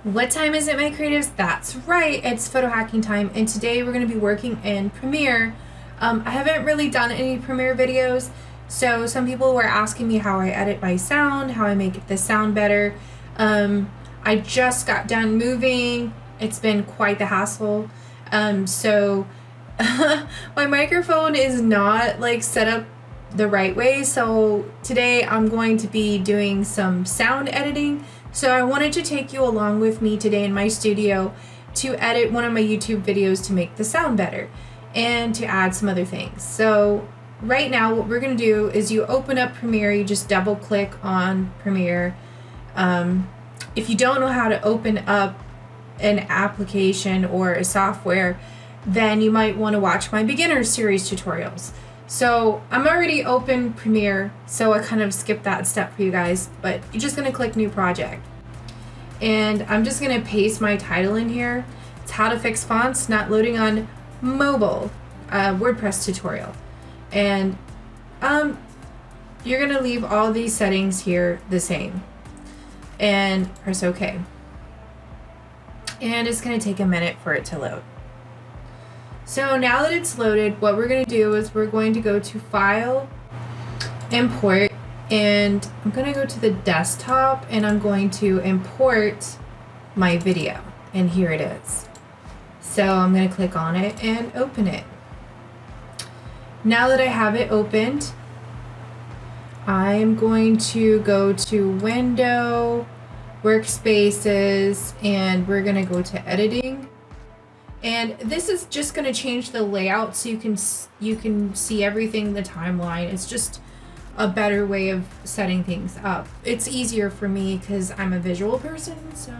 What time is it, my creatives? That's right, it's photo hacking time, and today we're going to be working in Premiere. I haven't really done any Premiere videos, so some people were asking me how I edit my sound, how I make the sound better. I just got done moving. It's been quite the hassle. So my microphone is not like set up the right way, so today I'm going to be doing some sound editing. So I wanted to take you along with me today in my studio to edit one of my YouTube videos to make the sound better and to add some other things. So right now what we're going to do is you open up Premiere, you just double click on Premiere. If you don't know how to open up an application or a software, then you might want to watch my beginner series tutorials. So I'm already open Premiere, so I kind of skipped that step for you guys, but you're just going to click new project. And I'm just going to paste my title in here. It's how to fix fonts not loading on mobile, WordPress tutorial. And you're going to leave all these settings here the same and press OK. And it's going to take a minute for it to load. So now that it's loaded, what we're going to do is we're going to go to File, Import, and I'm going to go to the desktop and I'm going to import my video. And here it is. So I'm going to click on it and open it. Now that I have it opened, I'm going to go to Window, Workspaces, and we're going to go to Editing. And this is just going to change the layout so you can see everything in the timeline. It's just a better way of setting things up. It's easier for me because I'm a visual person. So,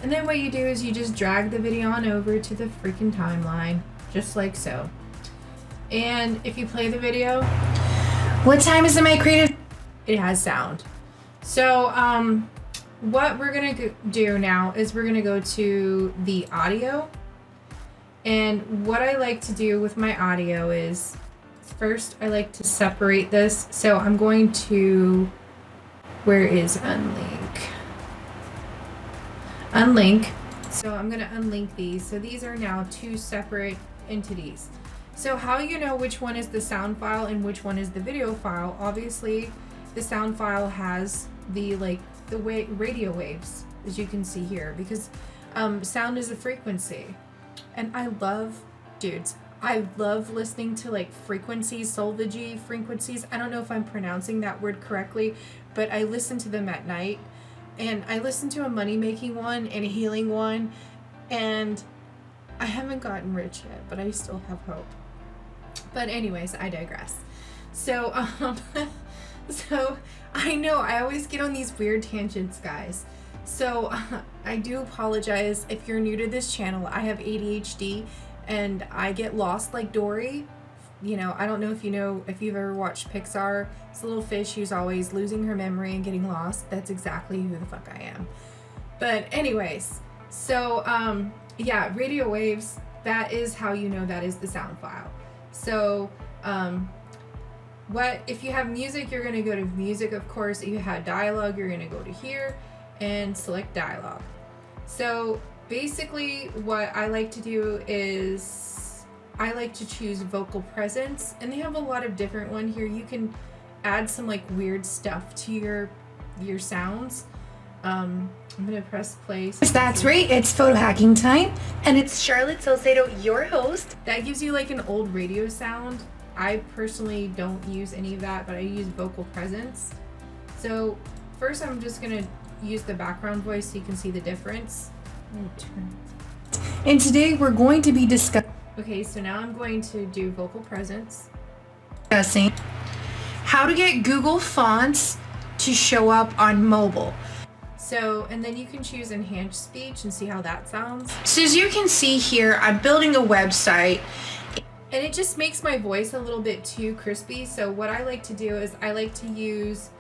and then what you do is you just drag the video on over to the freaking timeline, just like so. And if you play the video, what time is it, my creative? It has sound. So what we're gonna do now is we're gonna go to the audio. And what I like to do with my audio is, first I like to separate this. So I'm going to, where is unlink? Unlink. So I'm going to unlink these. So these are now two separate entities. So how you know which one is the sound file and which one is the video file? Obviously, the sound file has the radio waves, as you can see here, because sound is a frequency. And I love listening to like frequencies, solfegy frequencies. I don't know if I'm pronouncing that word correctly, but I listen to them at night. And I listen to a money-making one and a healing one. And I haven't gotten rich yet, but I still have hope. But anyways, I digress. So, so I know I always get on these weird tangents, guys. So I do apologize if you're new to this channel. I have ADHD and I get lost like Dory. You know, I don't know if you've ever watched Pixar. It's a little fish who's always losing her memory and getting lost. That's exactly who the fuck I am. But anyways, so yeah, radio waves, that is how you know that is the sound file. So if you have music, you're gonna go to music, of course. If you have dialogue, you're gonna go to here and select dialogue. So basically what I like to do is I like to choose vocal presence, and they have a lot of different ones here. You can add some like weird stuff to your sounds. I'm gonna press play. That's right, it's photo hacking time, and it's Charlotte Salcedo, your host. That gives you like an old radio sound. I personally don't use any of that, but I use vocal presence. So first I'm just gonna use the background voice so you can see the difference. And today we're going to be discussing. Okay, so now I'm going to do vocal presence. How to get Google fonts to show up on mobile. So, and then you can choose enhanced speech and see how that sounds. So as you can see here, I'm building a website. And it just makes my voice a little bit too crispy. So what I like to do is I like to use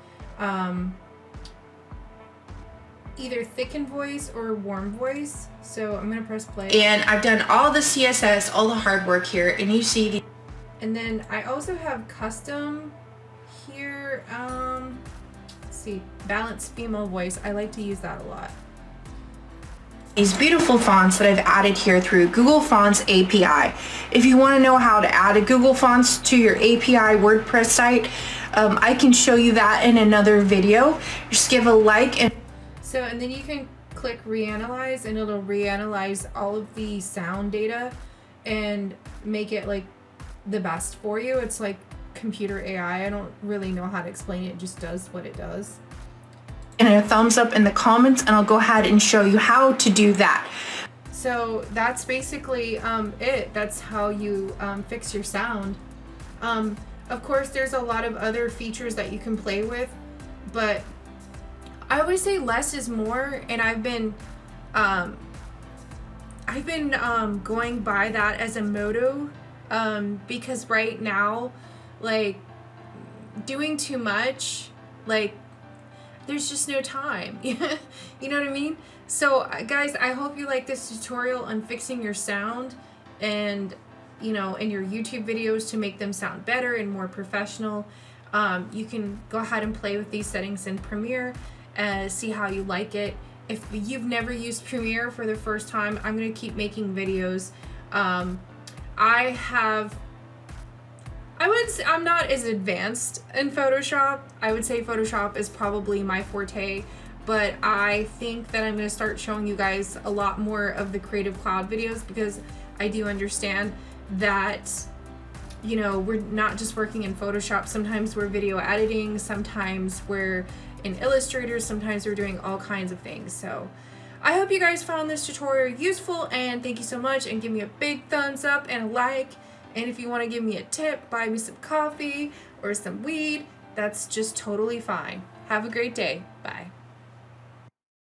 either thicken voice or warm voice. So I'm gonna press play. And I've done all the CSS, all the hard work here, and you see the. And then I also have custom here. Let's see, balanced female voice. I like to use that a lot. these beautiful fonts that I've added here through Google Fonts API. If you want to know how to add a Google Fonts to your API WordPress site, I can show you that in another video. Just give a like and then you can click reanalyze and it'll reanalyze all of the sound data and make it like the best for you. It's like computer AI. I don't really know how to explain it. It just does what it does. And a thumbs up in the comments, and I'll go ahead and show you how to do that. So that's basically it. That's how you fix your sound. Of course, there's a lot of other features that you can play with, but I always say less is more, and I've been going by that as a motto, because right now, like, doing too much, like, there's just no time. You know what I mean? So guys, I hope you like this tutorial on fixing your sound and, you know, in your YouTube videos to make them sound better and more professional. You can go ahead and play with these settings in Premiere and see how you like it. If you've never used Premiere for the first time, I'm going to keep making videos. I'm not as advanced in Photoshop. I would say Photoshop is probably my forte, but I think that I'm going to start showing you guys a lot more of the Creative Cloud videos, because I do understand that, you know, we're not just working in Photoshop. Sometimes we're video editing, sometimes we're in Illustrator, sometimes we're doing all kinds of things. So I hope you guys found this tutorial useful, and thank you so much, and give me a big thumbs up and a like. And if you want to give me a tip, buy me some coffee or some weed, that's just totally fine. Have a great day. Bye.